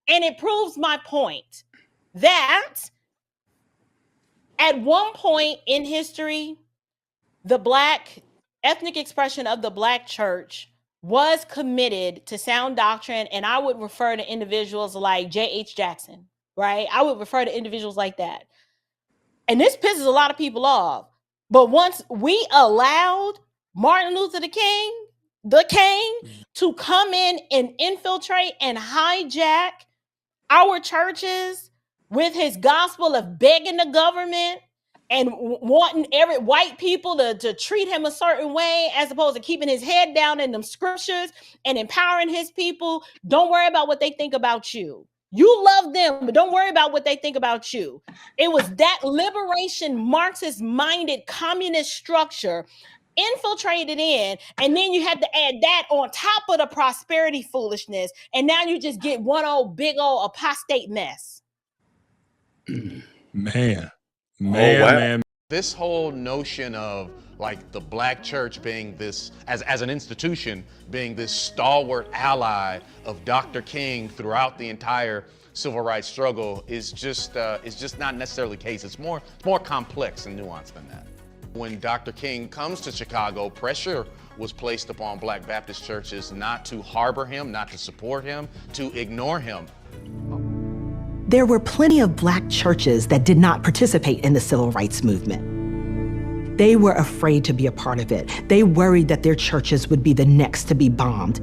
And it proves my point that at one point in history, the Black ethnic expression of the Black church was committed to sound doctrine. And I would refer to individuals like J.H. Jackson, right? I would refer to individuals like that. And this pisses a lot of people off. But once we allowed Martin Luther the King, to come in and infiltrate and hijack our churches with his gospel of begging the government and wanting every white people to treat him a certain way, as opposed to keeping his head down in them scriptures and empowering his people. Don't worry about what they think about you. You love them, but don't worry about what they think about you. It was that liberation, Marxist-minded communist structure infiltrated in, and then you had to add that on top of the prosperity foolishness, and now you just get one old big old apostate mess. Man. This whole notion of like the Black church being this, as an institution, being this stalwart ally of Dr. King throughout the entire civil rights struggle is just not necessarily the case. It's more complex and nuanced than that. When Dr. King comes to Chicago, pressure was placed upon Black Baptist churches not to harbor him, not to support him, to ignore him. There were plenty of Black churches that did not participate in the civil rights movement. They were afraid to be a part of it. They worried that their churches would be the next to be bombed.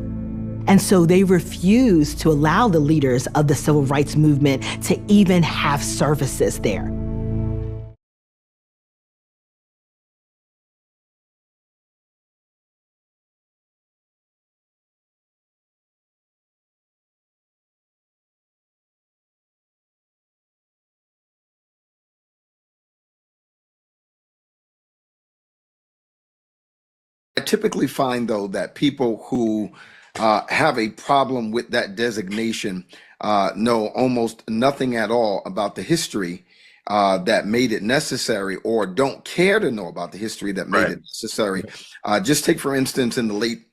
And so they refused to allow the leaders of the civil rights movement to even have services there. I typically find, though, that people who have a problem with that designation know almost nothing at all about the history that made it necessary, or don't care to know about the history that made it necessary. Just take, for instance, in the late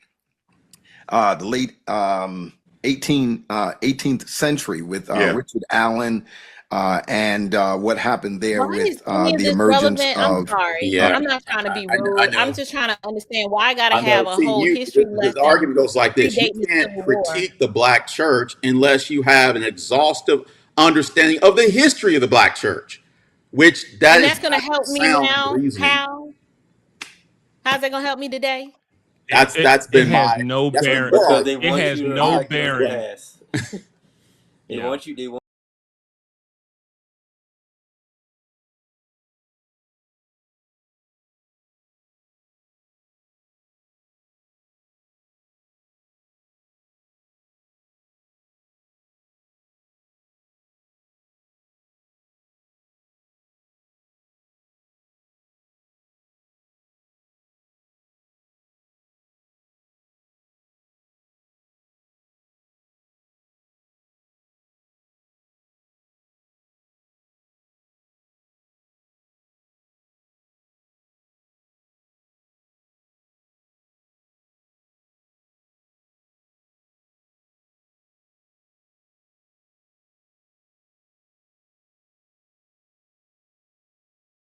18th century with Richard Allen, and what happened there with the emergence of... I'm sorry. I'm not trying to be rude. I'm just trying to understand why I got to have a whole history lesson. The argument goes like this. You can't critique the Black church unless you have an exhaustive understanding of the history of the Black church, which that's going to help me now. How? How's that going to help me today? That's been my... no bearing. It has no bearing. They want you.